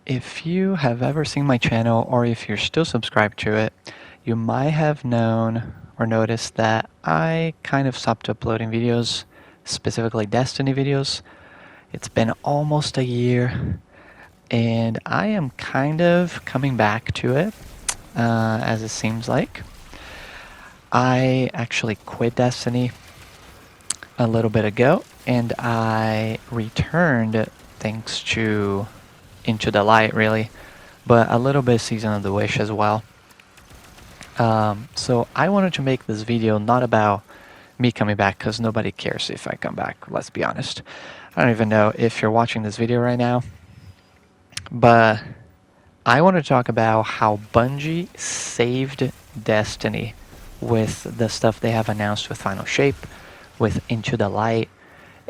If you have ever seen my channel or if you're still subscribed to it, you might have known or noticed that I kind of stopped uploading videos, specifically Destiny videos. It's been almost a year and I am kind of coming back to it, as it seems like. I actually quit Destiny a little bit ago and I returned thanks to Into the Light, really, but a little bit Season of the Wish as well. So I wanted to make this video not about me coming back, because nobody cares if I come back, let's be honest. I don't even know if you're watching this video right now, but I want to talk about how Bungie saved Destiny with the stuff they have announced with Final Shape, with Into the Light,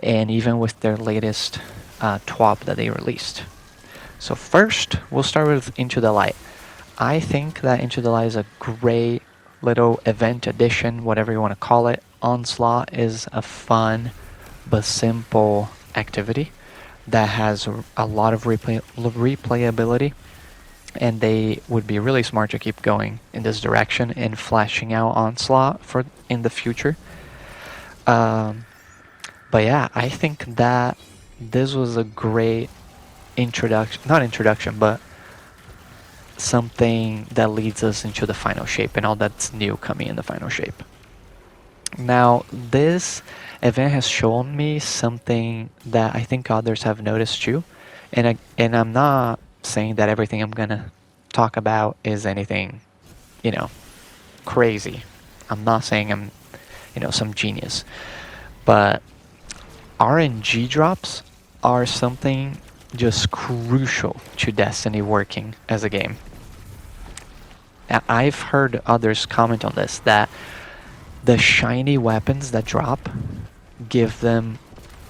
and even with their latest TWAB that they released. So first, we'll start with Into the Light. I think that Into the Light is a great little event edition, whatever you want to call it. Onslaught is a fun but simple activity that has a lot of replayability, and they would be really smart to keep going in this direction and fleshing out Onslaught for in the future. But yeah, I think that this was a great introduction, but something that leads us into the Final Shape and all that's new coming in the Final Shape. Now, this event has shown me something that I think others have noticed too, and I'm not saying that everything I'm gonna talk about is anything, crazy. I'm not saying I'm, some genius, but RNG drops are something just crucial to Destiny working as a game. I've heard others comment on this, that the shiny weapons that drop give them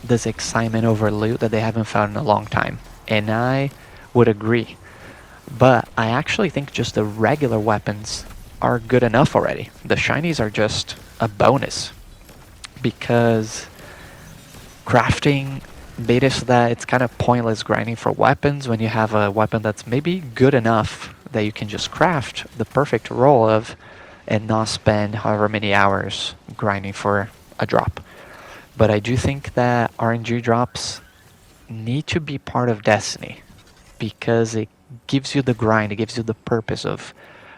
this excitement over loot that they haven't found in a long time. And I would agree. But I actually think just the regular weapons are good enough already. The shinies are just a bonus, because crafting made it so that it's kind of pointless grinding for weapons when you have a weapon that's maybe good enough that you can just craft the perfect roll of and not spend however many hours grinding for a drop. But I do think that RNG drops need to be part of Destiny, because it gives you the grind, it gives you the purpose of,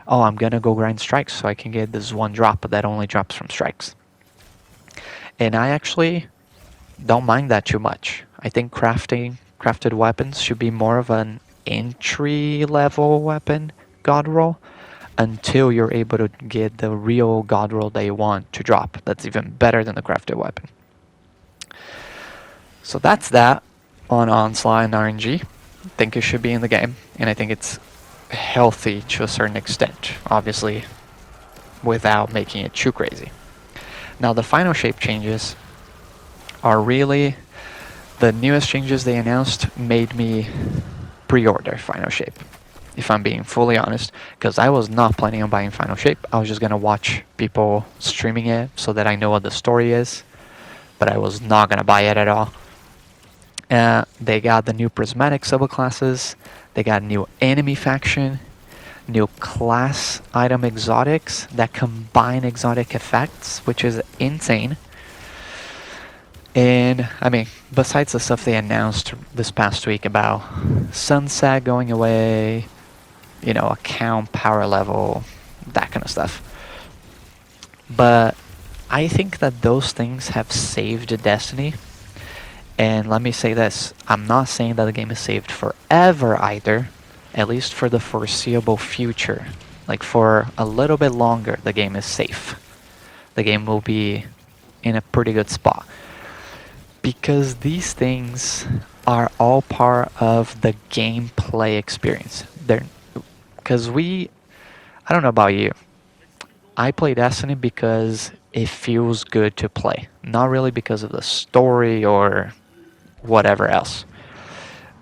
oh, I'm gonna go grind strikes so I can get this one drop that only drops from strikes. And I actually don't mind that too much. I think crafted weapons should be more of an entry level weapon god roll until you're able to get the real god roll that you want to drop. That's even better than the crafted weapon. So that's that on Onslaught and RNG. I think it should be in the game, and I think it's healthy to a certain extent, obviously without making it too crazy. Now the Final Shape changes are really the newest changes they announced. Made me pre-order Final Shape, if I'm being fully honest, because I was not planning on buying Final Shape. I was just gonna watch people streaming it so that I know what the story is, but I was not gonna buy it at all. They got the new prismatic subclasses, they got new enemy faction, new class item exotics that combine exotic effects, which is insane. And I mean, besides the stuff they announced this past week about Sunset going away, account power level, that kind of stuff. But I think that those things have saved Destiny. And let me say this, I'm not saying that the game is saved forever either, at least for the foreseeable future. Like for a little bit longer, the game is safe. The game will be in a pretty good spot, because these things are all part of the gameplay experience. Because I don't know about you, I play Destiny because it feels good to play, not really because of the story or whatever else.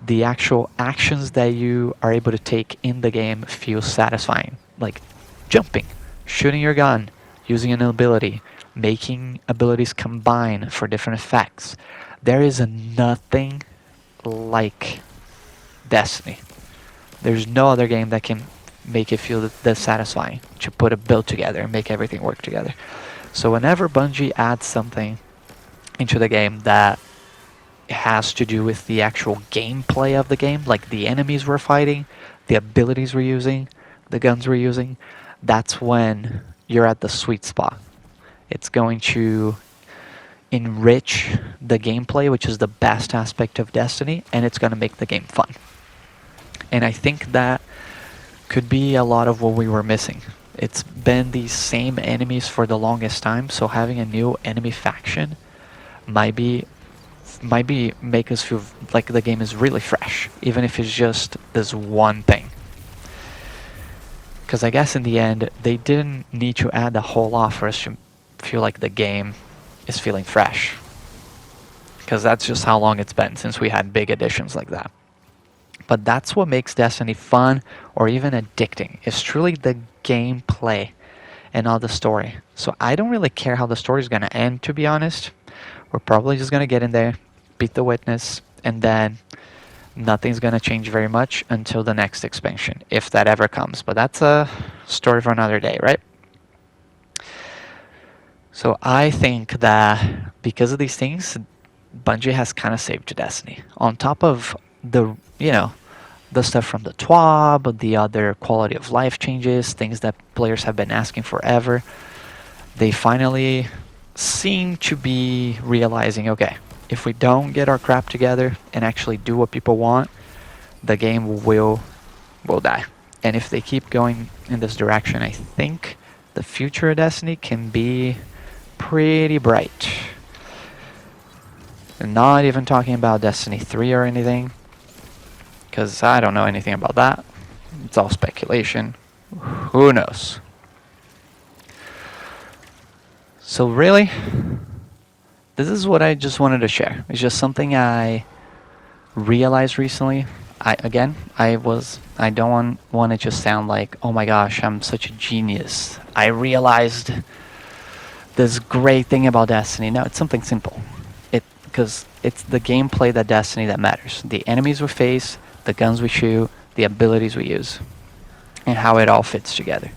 The actual actions that you are able to take in the game feel satisfying, like jumping, shooting your gun, using an ability, making abilities combine for different effects. There is nothing like Destiny. There's no other game that can make it feel this satisfying to put a build together and make everything work together. So whenever Bungie adds something into the game that has to do with the actual gameplay of the game, like the enemies we're fighting, the abilities we're using, the guns we're using, that's when you're at the sweet spot. It's going to enrich the gameplay, which is the best aspect of Destiny, and it's going to make the game fun. And I think that could be a lot of what we were missing. It's been these same enemies for the longest time, so having a new enemy faction might be make us feel like the game is really fresh, even if it's just this one thing. Because I guess in the end, they didn't need to add a whole lot for us to feel like the game is feeling fresh. Because that's just how long it's been since we had big additions like that. But that's what makes Destiny fun or even addicting. It's truly the gameplay and not the story. So I don't really care how the story is going to end, to be honest. We're probably just going to get in there, beat the Witness, and then nothing's going to change very much until the next expansion, if that ever comes. But that's a story for another day, right? So I think that because of these things, Bungie has kind of saved Destiny. On top of the, the stuff from the TWAB, the other quality of life changes, things that players have been asking forever, they finally seem to be realizing, okay, if we don't get our crap together and actually do what people want, the game will die. And if they keep going in this direction, I think the future of Destiny can be pretty bright. And not even talking about Destiny 3 or anything, because I don't know anything about that. It's all speculation. Who knows? So really, this is what I just wanted to share. It's just something I realized recently. I don't want to just sound like, oh my gosh, I'm such a genius. I realized this great thing about Destiny. No, it's something simple. Because it's the gameplay that Destiny that matters. The enemies we face, the guns we shoot, the abilities we use, and how it all fits together.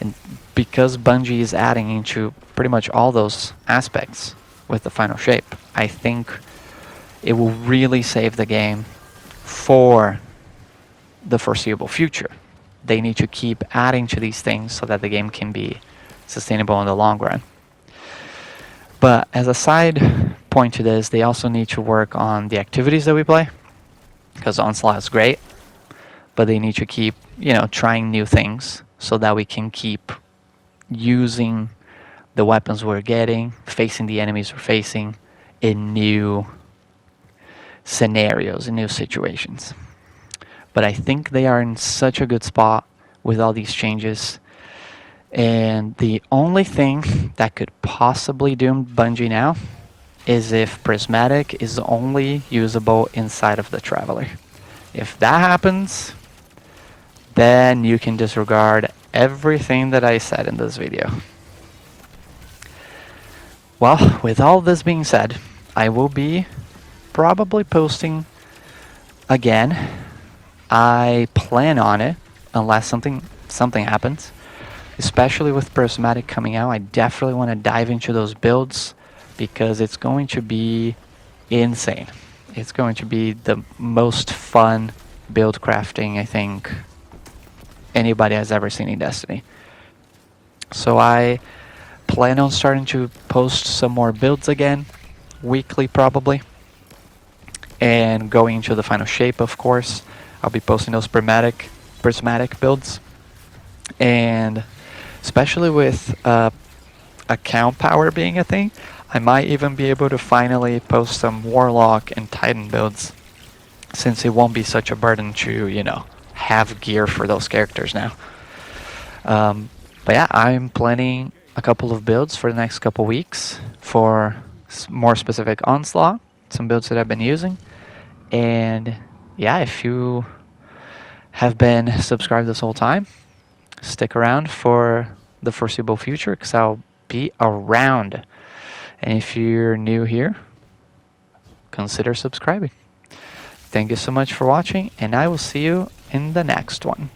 And because Bungie is adding into pretty much all those aspects with the final shape, I think it will really save the game for the foreseeable future. They need to keep adding to these things so that the game can be sustainable in the long run. But as a side point to this, they also need to work on the activities that we play, because Onslaught is great, but they need to keep, trying new things so that we can keep using the weapons we're getting, facing the enemies we're facing in new scenarios, in new situations. But I think they are in such a good spot with all these changes. And the only thing that could possibly doom Bungie now is if Prismatic is only usable inside of the Traveler. If that happens, then you can disregard everything that I said in this video. Well, with all this being said, I will be probably posting again. I plan on it, unless something happens. Especially with Prismatic coming out, I definitely want to dive into those builds, because it's going to be insane. It's going to be the most fun build crafting I think anybody has ever seen in Destiny. So I plan on starting to post some more builds again, weekly probably, and going into the final shape, of course. I'll be posting those prismatic builds, and especially with account power being a thing, I might even be able to finally post some Warlock and Titan builds, since it won't be such a burden to, have gear for those characters now. But yeah, I'm planning a couple of builds for the next couple weeks for more specific Onslaught, some builds that I've been using. And yeah, if you have been subscribed this whole time, stick around for the foreseeable future, because I'll be around. And if you're new here, consider subscribing. Thank you so much for watching, and I will see you in the next one.